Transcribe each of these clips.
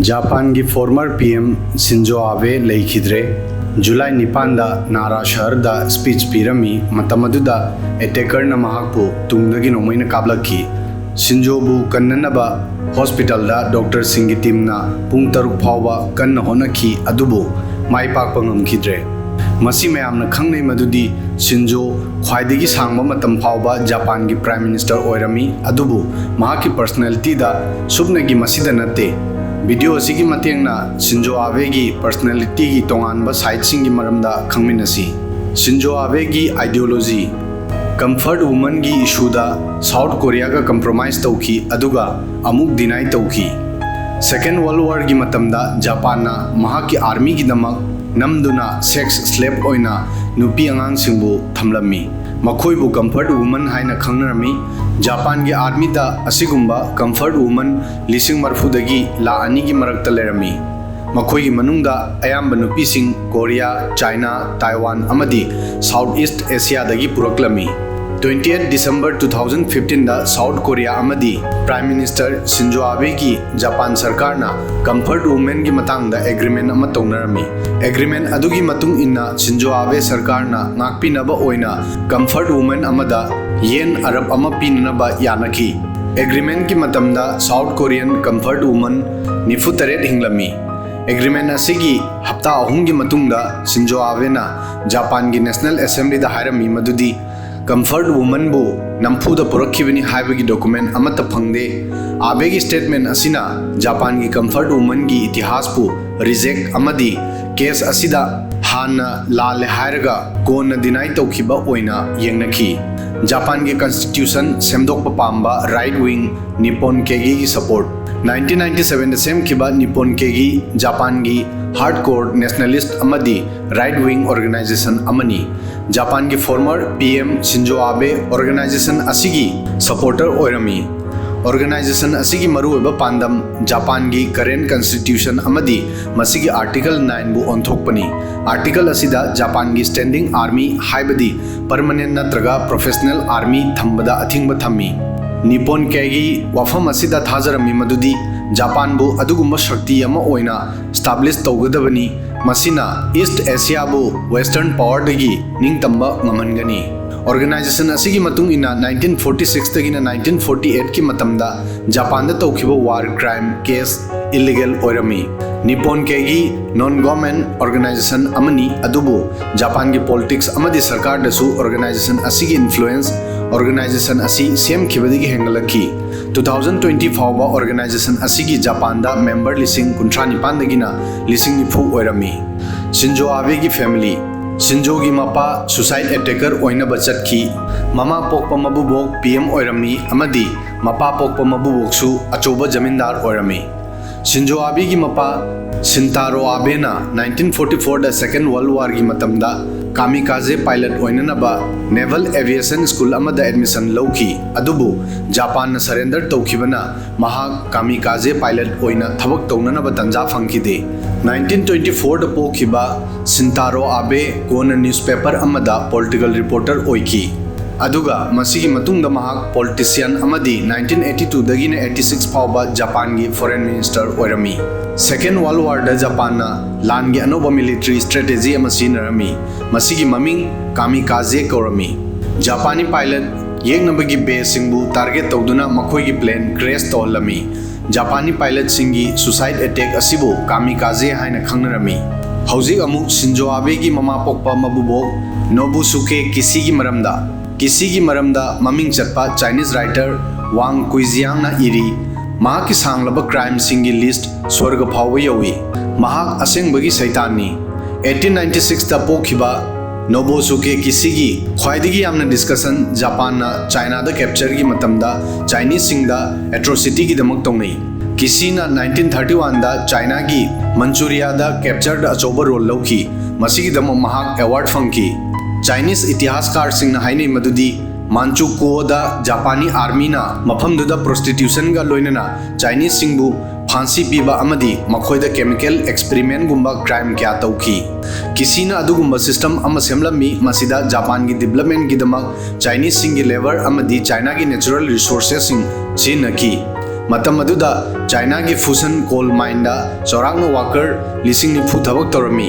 Japan की former PM Shinzo आबे लेखिद्रे जुलाई 9 नारा शहर दा स्पीच पीरमी मतमदुदा एटेकर न महाकपु तुंगदगी नोमैन काबलकी शिंजोबु कन्ननबा हॉस्पिटल दा डॉक्टर सिंह की टीम ना पुंग तरुक फावबा कन्न होनखी अदुबु माई पाकपा ngमखिद्रे मसी मयामना खंगनै मदुदी शिंजो ख्वाइदगी सांगबा मतम फावबा जापान की प्राइम मिनिस्टर ओइरमी अदुबु महाकी पर्सनालिटी दा सुबनगी मसीदा नते वीडियो असिगी मतेंगना शिंजो आबे की पर्सनालिटी की तोंगानबा साइडसिंग की मरमदा खंगमिनसी शिंजो आबे की आइडियोलॉजी कंफर्ट वुमन की इशूदा साउथ कोरिया का कंप्रोमाइज तौखी अदुगा अमुक डिनाई तौखी सेकेंड वर्ल्ड वॉर की मतमदा जापान महाकी आर्मी की दमक नमदुना सेक्स स्लेव ओइना नुपी अंगांग सिंबु थमलमी मखोइबु कंफर्ट वुमन हाइना खंगनरमी जापान की आर्मी दा असिगुम्बा कंफर्ट वुमन लिसिंग मरफुदगी ला अनी की मरक्ता लेरमी मखोइगी मनुंगदा अयाम्ब नुपीसिंग कोरिया चाइना ताइवान अमदी साउथ ईस्ट एशिया दगी पुरक्लमी 28 दिसंबर 2015 दा South Korea अमदी prime minister Shinzo Abe की जापान सरकार ना कंफर्ट वुमेन की मतांगदा एग्रीमेंट अमा तौनरमी एग्रीमेंट अदुगी मतुंग इन्ना शिंजो आबे सरकार ना ngakpinaba ओइना कंफर्ट वुमेन अमदा येन अरब अमा पिननबा यानकी एग्रीमेंट की मतमदा साउथ कोरियन कंफर्ट वुमन 93 हिंगलमी एग्रीमेंट असिगी हफ्ता अहुम की मतुंगदा शिंजो आबे ना जापान की नेशनल असेंबली दा हायरमी मदुदी कंफर्ट वुमन बु नमफुदा पुरखिबनी हाइबगी डॉक्यूमेंट अमत फंगदे आबे की स्टेटमेंट असिना जापान की कंफर्ट वुमन की इतिहास बु रिजेक्ट अमदी केस असिदा हाना लाल हायरगा कोन डिनाई तौखिबा ओइना येंगनखी जापान के कॉन्स्टिट्यूशन सेमदोकपा पाम्बा राइट विंग निप्पॉन केगी की सपोर्ट 1997 दा सेम किबा निप्पॉन केगी जापान की हार्डकोर नेशनलिस्ट अमदी राइट विंग ऑर्गेनाइजेशन अमनी जापान की former PM Shinzo Abe organisation असिगी सपोर्टर ओइरमी ऑर्गेनाइजेशन असिगी मरुओइबा पांदम जापान की करेंट कॉन्स्टिट्यूशन अमदी मसिगी आर्टिकल 9 बु ओंथोकपनी आर्टिकल असिदा जापान की स्टैंडिंग आर्मी हाइबदी परमानेंट नत्रगा प्रोफेशनल आर्मी थंबदा अथिंगबा थम्मी निप्पॉन केगी वाफम असिदा थाजरमी मदुदी जापान बु अदुगुम्बा शक्ति अमा ओइना स्टैब्लिश तौगदबनी मसिना ईस्ट एशिया बु वेस्टर्न पावर दगी निंगतंबा ngमनगनी ऑर्गेनाइजेशन असिगी मतुंग इना 1946 तगिना 1948 की मतमदा जापान दा तौखिबा वार क्राइम केस इलीगल ओइरमी Nippon Kaigi non government organisation अमनी अदुबु जापान की पॉलिटिक्स अमदी सरकार दसु ऑर्गेनाइजेशन असिगी इन्फ्लुएंस ऑर्गेनाइजेशन असी सेम खिबदगी हेंगलकी 2020 फाउबा ऑर्गेनाइजेशन असिगी जापान दा मेंबर लिसिंग 19 दगिना लिसिंग निफु ओइरमी शिंजो आबे की फैमिली शिंजो की Mopa suicide attacker ओइनबा चटखी mama पोकपा मबुबोक PM ओइरमी अमदी Mopa पोकपा मबुबोकसु अचोबा जमींदार ओइरमी शिंजो आबे की मपा शिंतारो आबेना 1944 दा सेकेंड वर्ल्ड वॉर की मतमदा कामिकाजे पायलट ओइननबा नेवल एविएशन स्कूल अमदा एडमिशन लौखी अदुबु जापान न सरेंडर तौखिबना महा कामिकाजे पायलट ओइना थबक तौननबा तंजा फंखिदे 1924 दा पोखिबा शिंतारो आबे कोन न्यूज़पेपर अमदा पॉलिटिकल रिपोर्टर ओइकी अदुगा मसिगी मतुंगदा महाक पॉलिटिशियन अमदी 1982 दगिना 86 फाउबा जापान की फॉरेन मिनिस्टर ओइरमी सेकेंड वर्ल्ड वॉर दा जापान लान की अनोबा मिलिट्री स्ट्रेटेजी अमा सिनरमी मसिगी ममिंग कामिकाजे कौरमी जापानी पायलट येंगनबगी बेस सिंगबु टारगेट तौदुना मखोइगी प्लेन क्रैश तौलमी जापानी पायलट सिंगी सुसाइड अटैक असिबु कामिकाजे हाइना खंगनरमी हौजिक अमुक शिंजो आबे की ममा पोकपा मबुबो नोबुसुके किसी की मरमदा ममिंग चटपा चाइनीज राइटर वांग कुइजियांग ना इरी महाक की सांगलबा क्राइम सिंगी लिस्ट स्वर्ग फाव यौई महाक असेंगबगी सैतानी 1896 दा पोखिबा नोबुसुके किसी की ख्वाइदगी यामना डिस्कशन जापान ना चाइना दा कैप्चर की मतमदा चाइनीज सिंगदा एट्रोसिटी की दमक तौनई किसी ना 1931 दा चाइना की मंचूरिया दा कैप्चर दा अचोबा रोल लौखी मसिगी दम महाक अवार्ड फंकी चाइनीज इतिहासकार सिंह हाइने मदुदी मांचुकुओदा जापानी आर्मी ना मफमदुदा प्रोस्टिट्यूशन गा लोइनना चाइनीज सिंगबु फांसी पीबा अमदी मखोइदा केमिकल एक्सपेरिमेंट गुम्बा क्राइम क्या तौखी किसीना अदुगुम्बा सिस्टम अमा सेमलमी मसिदा जापान की डेवलपमेंट की दमक चाइनीज सिंगी लेबर अमदी चाइना की नेचुरल रिसोर्सेस सिंग सिनकी ꯃꯇꯝ ꯑꯗꯨꯗ ꯆꯥꯏꯅꯥꯒꯤ ꯐꯨꯁꯟ ꯀꯣꯜ ꯃꯥꯏꯟꯗ ꯆꯥꯎꯔꯥꯛꯅ ꯋꯥꯀꯔ 90,000 ꯊꯕꯛ ꯇꯧꯔꯝꯃꯤ꯫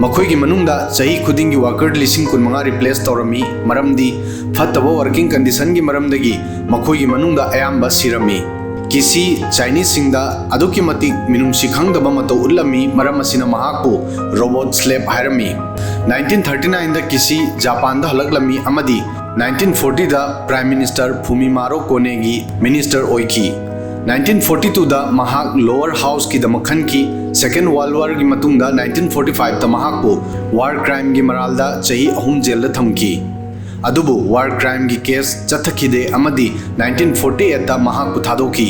ꯃꯈꯣꯏꯒꯤ ꯃꯅꯨꯡꯗ ꯆꯍꯤ ꯈꯨꯗꯤꯡꯒꯤ ꯋꯥꯀꯔ 15,000 ꯔꯤꯄ꯭ꯂꯦꯁ ꯇꯧꯔꯝꯃꯤ ꯃꯔꯝꯗꯤ ꯐꯠꯇꯕ ꯋꯥꯔꯀꯤꯡ ꯀꯟꯗꯤꯁꯟꯒꯤ ꯃꯔꯝꯗꯒꯤ ꯃꯈꯣꯏꯒꯤ ꯃꯅꯨꯡꯗ ꯑꯌꯥꯝꯕ ꯁꯤꯔꯝꯃꯤ꯫ ꯀꯤꯁꯤ ꯆꯥꯏꯅꯤꯁꯁꯤꯡꯗ ꯑꯗꯨꯛꯀꯤ ꯃꯇꯤꯛ ꯃꯤꯅꯨꯡꯁꯤ ꯈꯪꯗꯕ ꯃꯇꯧ ꯎꯠꯂꯝꯃꯤ ꯃꯔꯝ ꯑꯁꯤꯅ ꯃꯍꯥꯛꯄꯨ ꯔꯣꯕꯣꯠ ꯁ꯭ꯂꯦꯞ ꯍꯥꯏꯔꯝꯃꯤ꯫ 1939ꯗ ꯀꯤꯁꯤ ꯖꯄꯥꯟꯗ ꯍꯜꯂꯛꯂꯝꯃꯤ ꯑꯃꯗꯤ 1940ꯗ ꯄ꯭ꯔꯥꯏꯝ ꯃꯤꯅꯤꯁꯇꯔ ꯐꯨꯃꯤꯃꯥꯔꯣ ꯀꯣꯅꯦꯒꯤ ꯃꯤꯅꯤꯁꯇꯔ ꯑꯣꯏꯈꯤ꯫ 1942ꯗ ꯃꯍꯥꯛ ꯂꯣꯋꯔ ꯍꯥꯎꯁꯀꯤꯗꯃꯛ ꯈꯟꯈꯤ꯫ ꯁꯦꯀꯦꯟ ꯋꯥꯔꯜꯗ ꯋꯥꯔꯒꯤ ꯃꯇꯨꯡꯗ 1945ꯗ ꯃꯍꯥꯛꯄꯨ ꯋꯥꯔ ꯀ꯭ꯔꯥꯏꯝꯒꯤ ꯃꯔꯥꯜꯗ ꯆꯍꯤ 3 ꯖꯦꯜꯗ ꯊꯝꯈꯤ꯫ ꯑꯗꯨꯕꯨ ꯋꯥꯔ ꯀ꯭ꯔꯥꯏꯝꯒꯤ ꯀꯦꯁ ꯆꯠꯊꯈꯤꯗꯦ ꯑꯃꯗꯤ 1948ꯗ ꯃꯍꯥꯛꯄꯨ ꯊꯥꯗꯣꯛꯈꯤ꯫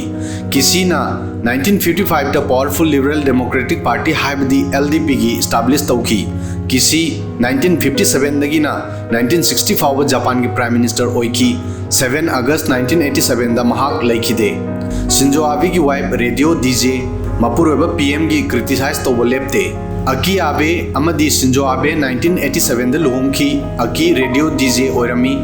ꯀꯤꯁꯤꯅ 1955ꯗ ꯄꯥꯋꯔꯐꯨꯜ ꯂꯤꯕꯔꯦꯜ ꯗꯦꯃꯣꯀ꯭ꯔꯦꯇꯤꯛ ꯄꯥꯔꯇꯤ ꯍꯥꯏꯕꯗꯤ LDPꯒꯤ ꯏꯁꯇꯥꯕ꯭ꯂꯤꯁ ꯇꯧꯈꯤ꯫ ꯀꯤꯁꯤ 1957ꯗꯒꯤꯅ 1960 ꯐꯥꯎꯕ ꯖꯄꯥꯟꯒꯤ ꯄ꯭ꯔꯥꯏꯝ ꯃꯤꯅꯤꯁꯇꯔ ꯑꯣꯏꯈꯤ꯫ 7 ꯑꯥꯒꯁꯠ 1987ꯗ ꯃꯍꯥꯛ ꯂꯩꯈꯤꯗꯦ꯫ ꯁꯤꯟꯖꯣ ꯑꯕꯦꯒꯤ ꯋꯥꯏꯐ ꯔꯦꯗꯤꯑꯣ ꯗꯤꯖꯦ ꯃꯄꯨꯔꯣꯏꯕ PMꯒꯤ ꯀ꯭ꯔꯤꯇꯤꯁꯥꯏꯖ ꯇꯧꯕ ꯂꯦꯞꯇꯦ꯫ ꯑꯀꯤ ꯑꯕꯦ ꯑꯃꯗꯤ ꯁꯤꯟꯖꯣ ꯑꯕꯦ 1987ꯗ ꯂꯨꯍꯣꯡꯈꯤ꯫ ꯑꯀꯤ ꯔꯦꯗꯤꯑꯣ ꯗꯤꯖꯦ ꯑꯣꯏꯔꯝꯃꯤ꯫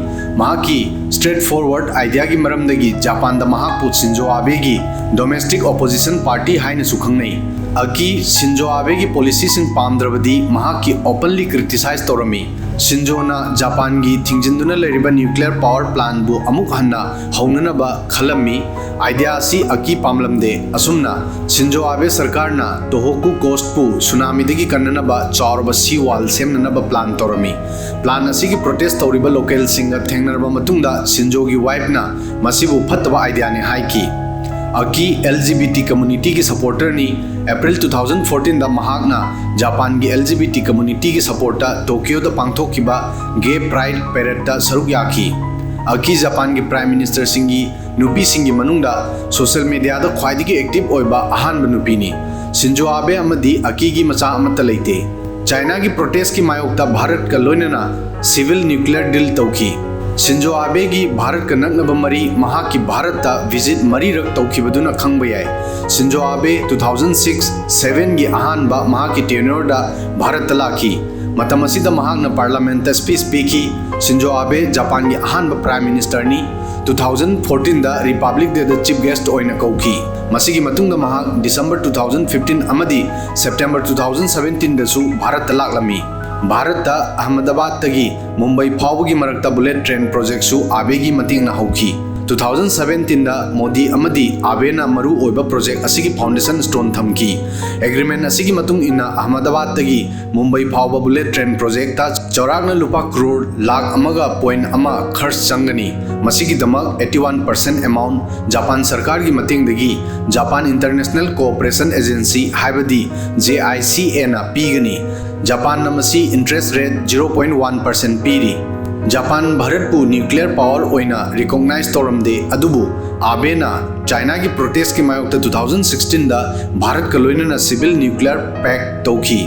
ꯃꯍꯥꯛꯀꯤ ꯁ꯭ꯇ꯭ꯔꯦꯠ ꯐꯣꯔꯋꯥꯔꯗ ꯑꯥꯏꯗꯤꯌꯥꯒꯤ ꯃꯔꯝꯗꯒꯤ ꯖꯄꯥꯟꯗ ꯃꯍꯥꯛꯄꯨ ꯁꯤꯟꯖꯣ ꯑꯕꯦꯒꯤ ꯗꯣꯃꯦꯁꯇꯤꯛ ꯑꯣꯄꯣꯖꯤꯁꯟ ꯄꯥꯔꯇꯤ ꯍꯥꯏꯅꯁꯨ ꯈꯪꯅꯩ꯫ ꯑꯀꯤ ꯁꯤꯟꯖꯣ ꯑꯕꯦꯒꯤ ꯄꯣꯂꯤꯁꯤꯁꯤꯡ ꯄꯥꯝꯗ꯭ꯔꯕꯗꯤ ꯃꯍꯥꯛꯀꯤ ꯑꯣꯄꯟꯂꯤ ꯀ꯭ꯔꯤꯇꯤꯁꯥꯏꯖ ꯇꯧꯔꯝꯃꯤ꯫ ꯁꯤꯟꯖꯣꯅ ꯖꯄꯥꯟꯒꯤ ꯊꯤꯡꯖꯤꯟꯗꯨꯅ ꯂꯩꯔꯤꯕ ꯅ꯭ꯌꯨꯀ꯭ꯂꯤꯌꯔ ꯄꯥꯋꯔ ꯄ꯭ꯂꯥꯟꯕꯨ ꯑꯃꯨꯛ ꯍꯟꯅ ꯍꯧꯅꯅꯕ ꯈꯜꯂꯝꯃꯤ꯫ ꯑꯥꯏꯗꯤꯌꯥ ꯑꯁꯤ ꯑꯀꯤ ꯄꯥꯝꯂꯝꯗꯦ꯫ ꯑꯁꯨꯝꯅ ꯁꯤꯟꯖꯣ ꯑꯕꯦ ꯁꯔꯀꯥꯔꯅ ꯇꯣꯍꯣꯀꯨ ꯀꯣꯁꯠꯄꯨ ꯁꯨꯅꯥꯃꯤꯗꯒꯤ ꯀꯟꯅꯅꯕ ꯆꯥꯎꯔꯕ ꯁꯤ ꯋꯥꯜ ꯁꯦꯝꯅꯅꯕ ꯄ꯭ꯂꯥꯟ ꯇꯧꯔꯝꯃꯤ꯫ ꯄ꯭ꯂꯥꯟ ꯑꯁꯤꯒꯤ ꯄ꯭ꯔꯣꯇꯦꯁ ꯇꯧꯔꯤꯕ ꯂꯣꯀꯦꯜꯁꯤꯡꯒ ꯊꯦꯡꯅꯔꯕ ꯃꯇꯨꯡꯗ ꯁꯤꯟꯖꯣꯒꯤ ꯋꯥꯏꯐꯅ ꯃꯁꯤꯕꯨ ꯐꯠꯇꯕ ꯑꯥꯏꯗꯤꯌꯥꯅꯤ ꯍꯥꯏꯈꯤ꯫ ꯑꯀꯤ LGBT ꯀꯝꯃ꯭ꯌꯨꯅꯤꯇꯤꯒꯤ ꯁꯄꯣꯔꯇꯔꯅꯤ꯫ ꯑꯦꯄ꯭ꯔꯤꯜ 2014ꯗ ꯃꯍꯥꯛꯅ ꯖꯄꯥꯟꯒꯤ LGBT ꯀꯝꯃ꯭ꯌꯨꯅꯤꯇꯤꯒꯤ ꯁꯄꯣꯔꯠꯇ ꯇꯣꯀꯤꯌꯣꯗ ꯄꯥꯡꯊꯣꯛꯈꯤꯕ ꯒꯦ ꯄ꯭ꯔꯥꯏꯗ ꯄꯦꯔꯦꯗꯇ ꯁꯔꯨꯛ ꯌꯥꯈꯤ꯫ ꯑꯀꯤ ꯖꯄꯥꯟꯒꯤ ꯄ꯭ꯔꯥꯏꯝ ꯃꯤꯅꯤꯁꯇꯔꯁꯤꯡꯒꯤ ꯅꯨꯄꯤꯁꯤꯡꯒꯤ ꯃꯅꯨꯡꯗ ꯁꯣꯁꯤꯌꯦꯜ ꯃꯤꯗꯤꯌꯥꯗ ꯈ꯭ꯋꯥꯏꯗꯒꯤ ꯑꯦꯛꯇꯤꯚ ꯑꯣꯏꯕ ꯑꯍꯥꯟꯕ ꯅꯨꯄꯤꯅꯤ꯫ ꯁꯤꯟꯖꯣ ꯑꯕꯦ ꯑꯃꯗꯤ ꯑꯀꯤꯒꯤ ꯃꯆꯥ ꯑꯃꯠꯇ ꯂꯩꯇꯦ꯫ ꯆꯥꯏꯅꯥꯒꯤ ꯄ꯭ꯔꯣꯇꯦꯁꯀꯤ ꯃꯥꯌꯣꯛꯇ ꯚꯥꯔꯠꯀ ꯂꯣꯏꯅꯅ ꯁꯤꯚꯤꯜ ꯅ꯭ꯌꯨꯀ꯭ꯂꯤꯌꯔ ꯗꯤꯜ ꯇꯧꯈꯤ꯫ ꯁꯤꯟꯖꯣ ꯑꯕꯦꯒꯤ ꯚꯥꯔꯠꯀ ꯅꯛꯅꯕ ꯃꯔꯤ ꯃꯍꯥꯛꯀꯤ ꯚꯥꯔꯠꯇ ꯚꯤꯖꯤꯠ 3रक ꯇꯧꯈꯤꯕꯗꯨꯅ ꯈꯪꯕ ꯌꯥꯏ꯫ ꯁꯤꯟꯖꯣ ꯑꯕꯦ 2006-07ꯒꯤ ꯑꯍꯥꯟꯕ ꯃꯍꯥꯛꯀꯤ ꯇꯦꯅ꯭ꯌꯨꯔꯗ ꯚꯥꯔꯠꯇ ꯂꯥꯛꯈꯤ꯫ ꯃꯇꯝ ꯑꯁꯤꯗ ꯃꯍꯥꯛꯅ ꯄꯥꯔꯂꯤꯌꯥꯃꯦꯟꯇ ꯁ꯭ꯄꯤꯆ ꯄꯤꯈꯤ꯫ ꯁꯤꯟꯖꯣ ꯑꯕꯦ ꯖꯄꯥꯟꯒꯤ ꯑꯍꯥꯟꯕ ꯄ꯭ꯔꯥꯏꯝ ꯃꯤꯅꯤꯁꯇꯔꯅꯤ꯫ 2014ꯗ ꯔꯤꯄꯕ꯭ꯂꯤꯛ ꯗꯦꯗ ꯆꯤꯐ ꯒꯦꯁꯠ ꯑꯣꯏꯅ ꯀꯧꯈꯤ꯫ ꯃꯁꯤꯒꯤ ꯃꯇꯨꯡꯗ ꯃꯍꯥꯛ ꯗꯤꯁꯦꯝꯕꯔ 2015 ꯑꯃꯗꯤ ꯁꯦꯞꯇꯦꯝꯕꯔ 2017ꯗꯁꯨ ꯚꯥꯔꯠꯇ ꯂꯥꯛꯂꯝꯃꯤ꯫ ꯚꯥꯔꯠꯇ ꯑꯍꯃꯗꯕꯥꯗꯇꯒꯤ ꯃꯨꯝꯕꯥꯏ ꯐꯥꯎꯕꯒꯤ ꯃꯔꯛꯇ ꯕꯨꯂꯦꯠ ꯇ꯭ꯔꯦꯟ ꯄ꯭ꯔꯣꯖꯦꯛꯠꯁꯨ ꯑꯕꯦꯒꯤ ꯃꯇꯦꯡꯅ ꯍꯧꯈꯤ꯫ 2017ꯗ ꯃꯣꯗꯤ ꯑꯃꯗꯤ ꯑꯕꯦꯅ ꯃꯔꯨ ꯑꯣꯏꯕ ꯄ꯭ꯔꯣꯖꯦꯛꯠ ꯑꯁꯤꯒꯤ ꯐꯥꯎꯟꯗꯦꯁꯟ ꯁ꯭ꯇꯣꯟ ꯊꯝꯈꯤ꯫ ꯑꯦꯒ꯭ꯔꯤꯃꯦꯟꯠ ꯑꯁꯤꯒꯤ ꯃꯇꯨꯡ ꯏꯟꯅ ꯑꯍꯃꯗꯕꯥꯗꯇꯒꯤ ꯃꯨꯝꯕꯥꯏ ꯐꯥꯎꯕ ꯕꯨꯂꯦꯠ ꯇ꯭ꯔꯦꯟ ꯄ꯭ꯔꯣꯖꯦꯛꯇ ꯆꯥꯎꯔꯥꯛꯅ ꯂꯨꯄꯥ ꯀ꯭ꯔꯣꯔ 1.1 ꯈꯔꯆ ꯆꯪꯒꯅꯤ꯫ ꯃꯁꯤꯒꯤꯗꯃꯛ 81% ꯑꯦꯃꯥꯎꯟꯠ ꯖꯄꯥꯟ ꯁꯔꯀꯥꯔꯒꯤ ꯃꯇꯦꯡꯗꯒꯤ ꯖꯄꯥꯟ ꯏꯟꯇꯔꯅꯦꯁꯅꯦꯜ ꯀꯣꯑꯣꯄꯔꯦꯁꯟ ꯑꯦꯖꯦꯟꯁꯤ ꯍꯥꯏꯕꯗꯤ JICAꯅ ꯄꯤꯒꯅꯤ꯫ ꯖꯄꯥꯟꯅ ꯃꯁꯤ ꯏꯟꯇꯔꯦꯁꯠ ꯔꯦꯠ 0.1% ꯄꯤꯔꯤ꯫ ꯖꯄꯥꯟ ꯚꯥꯔꯠꯄꯨ ꯅ꯭ꯌꯨꯀ꯭ꯂꯤꯌꯔ ꯄꯥꯋꯔ ꯑꯣꯏꯅ ꯔꯤꯀꯣꯒꯅꯥꯏꯖ ꯇꯧꯔꯝꯗꯦ ꯑꯗꯨꯕꯨ ꯑꯕꯦꯅ ꯆꯥꯏꯅꯥꯒꯤ ꯄ꯭ꯔꯣꯇꯦꯁꯀꯤ ꯃꯥꯌꯣꯛꯇ 2016ꯗ ꯚꯥꯔꯠꯀ ꯂꯣꯏꯅꯅ ꯁꯤꯚꯤꯜ ꯅ꯭ꯌꯨꯀ꯭ꯂꯤꯌꯔ ꯄꯦꯛ ꯇꯧꯈꯤ꯫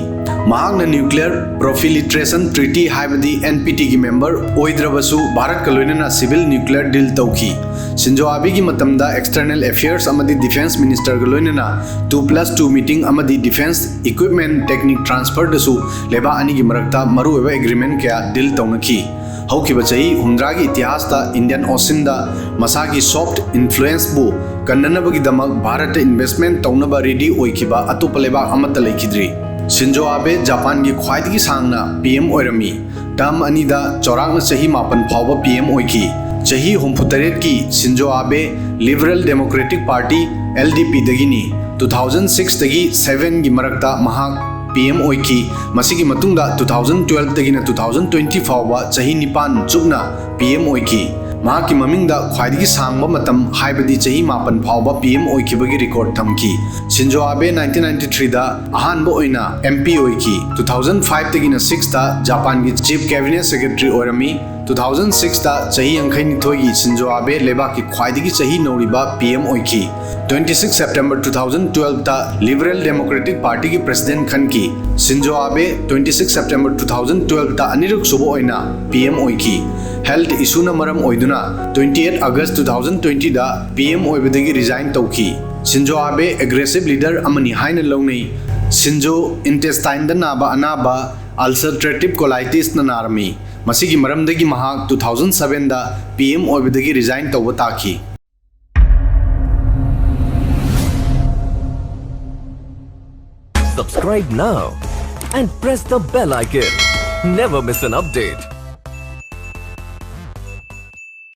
ꯃꯍꯥꯛꯅ ꯅ꯭ꯌꯨꯀ꯭ꯂꯤꯌꯔ ꯄ꯭ꯔꯣꯐꯤꯂꯤꯇ꯭ꯔꯦꯁꯟ ꯇ꯭ꯔꯤꯇꯤ ꯍꯥꯏꯕꯗꯤ NPTꯒꯤ ꯃꯦꯝꯕꯔ ꯑꯣꯏꯗ꯭ꯔꯕꯁꯨ ꯚꯥꯔꯠꯀ ꯂꯣꯏꯅꯅ ꯁꯤꯚꯤꯜ ꯅ꯭ꯌꯨꯀ꯭ꯂꯤꯌꯔ ꯗꯤꯜ ꯇꯧꯈꯤ꯫ ꯁꯤꯟꯖꯣ ꯑꯕꯦꯒꯤ ꯃꯇꯝꯗ ꯑꯦꯛꯁꯇꯔꯅꯦꯜ ꯑꯦꯐꯤꯌꯔꯁ ꯑꯃꯗꯤ ꯗꯤꯐꯦꯟꯁ ꯃꯤꯅꯤꯁꯇꯔꯒ ꯂꯣꯏꯅꯅ 2+2 ꯃꯤꯇꯤꯡ ꯑꯃꯗꯤ ꯗꯤꯐꯦꯟꯁ ꯏꯀ꯭ꯋꯤꯞꯃꯦꯟꯠ ꯇꯦꯛꯅꯤꯛ ꯇ꯭ꯔꯥꯟꯁꯐꯔꯗꯁꯨ ꯂꯩꯕꯥꯛ ꯑꯅꯤꯒꯤ ꯃꯔꯛꯇ ꯃꯔꯨꯑꯣꯏꯕ ꯑꯦꯒ꯭ꯔꯤꯃꯦꯟꯠ ꯀꯌꯥ ꯗꯤꯜ ꯇꯧꯅꯈꯤ꯫ ꯍꯧꯈꯤꯕ ꯆꯍꯤ 60ꯒꯤ ꯏꯇꯤꯍꯥꯁꯇ ꯏꯟꯗꯤꯌꯟ ꯑꯣꯁꯤꯟꯗ ꯃꯁꯥꯒꯤ ꯁꯣꯐꯠ ꯏꯟꯐ꯭ꯂꯨꯑꯦꯟꯁꯕꯨ ꯀꯟꯅꯅꯕꯒꯤꯗꯃꯛ ꯚꯥꯔꯠꯇ ꯏꯟꯚꯦꯁꯠꯃꯦꯟꯠ ꯇꯧꯅꯕ ꯔꯦꯗꯤ ꯑꯣꯏꯈꯤꯕ ꯑꯇꯣꯞꯄ ꯂꯩꯕꯥꯛ ꯑꯃꯠꯇ ꯂꯩꯈꯤꯗ꯭ꯔꯤ꯫ ꯁꯤꯟꯖꯣ ꯑꯕꯦ ꯖꯄꯥꯟꯒꯤ ꯈ꯭ꯋꯥꯏꯗꯒꯤ ꯁꯥꯡꯅ PM ꯑꯣꯏꯔꯝꯃꯤ꯫ ꯇꯔꯝ ꯑꯅꯤꯗ ꯆꯥꯎꯔꯥꯛꯅ ꯆꯍꯤ 9 ꯐꯥꯎꯕ PM ꯑꯣꯏꯈꯤ꯫ ꯆꯍꯤ 68ꯀꯤ ꯁꯤꯟꯖꯣ ꯑꯕꯦ ꯂꯤꯕꯔꯦꯜ ꯗꯦꯃꯣꯀ꯭ꯔꯦꯇꯤक ꯄꯥꯔꯇꯤ LDPꯗꯒꯤꯅꯤ꯫ 2006ꯗꯒꯤ 7ꯒꯤ ꯃꯔꯛꯇ ꯃꯍꯥꯛ PM ꯑꯣꯏꯈꯤ꯫ ꯃꯁꯤꯒꯤ ꯃꯇꯨꯡꯗ 2012ꯗꯒꯤꯅ 2020 ꯐꯥꯎꯕ ꯆꯍꯤ 9 ꯆꯨꯞꯅ PM ꯑꯣꯏꯈꯤ꯫ ꯃꯍꯥꯛꯀꯤ ꯃꯃꯤꯡꯗ ꯈ꯭ꯋꯥꯏꯗꯒꯤ ꯁꯥꯡꯕ ꯃꯇꯝ ꯍꯥꯏꯕꯗꯤ ꯆꯍꯤ 9 ꯐꯥꯎꯕ PM ꯑꯣꯏꯈꯤꯕꯒꯤ ꯔꯦꯀꯣꯔꯗ ꯊꯝꯈꯤ꯫ ꯁꯤꯟꯖꯣ ꯑꯕꯦ 1993ꯗ ꯑꯍꯥꯟꯕ ꯑꯣꯏꯅ MP ꯑꯣꯏꯈꯤ꯫ 2005ꯗꯒꯤꯅ 6ꯗ ꯖꯄꯥꯟꯒꯤ ꯆꯤꯐ ꯀꯦꯕꯤꯅꯦꯠ ꯁꯦꯀ꯭ꯔꯦꯇꯔꯤ ꯑꯣꯏꯔꯝꯃꯤ꯫ 2006ꯗ ꯆꯍꯤ 82ꯒꯤ ꯁꯤꯟꯖꯣ ꯑꯕꯦ ꯂꯩꯕꯥꯛꯀꯤ ꯈ꯭ꯋꯥꯏꯗꯒꯤ ꯆꯍꯤ नौरिबा PM ꯑꯣꯏꯈꯤ꯫ 26 ꯁꯦꯞꯇꯦꯝꯕꯔ 2012ꯗ ꯂꯤꯕꯔꯦꯜ ꯗꯦꯃꯣꯀ꯭ꯔꯦꯇꯤक पार्टी की प्रेसिडेंट खनकी। शिंजो आबे 26 सेप्टेम्बर 2012 अनिरुक सुबह ओइना PM ओइकी। हेल्थ इशूना मरम ओइदुना 28 अगस्त 2020 दा PM ओइबदगी रिजाइन तौकी। शिंजो आबे एग्रेसिव लीडर अमनी हाइना लौनै। शिंजो इंटेस्टाइन दा नाबा अनाबा अल्सरट्रेटिव कोलाइटिस ना नारमी। मसीगी मरमदगी महाक 2007 दा PM ओइबदगी रिजाइन तौबा ताकी। Subscribe now and press the bell icon. Never miss an update.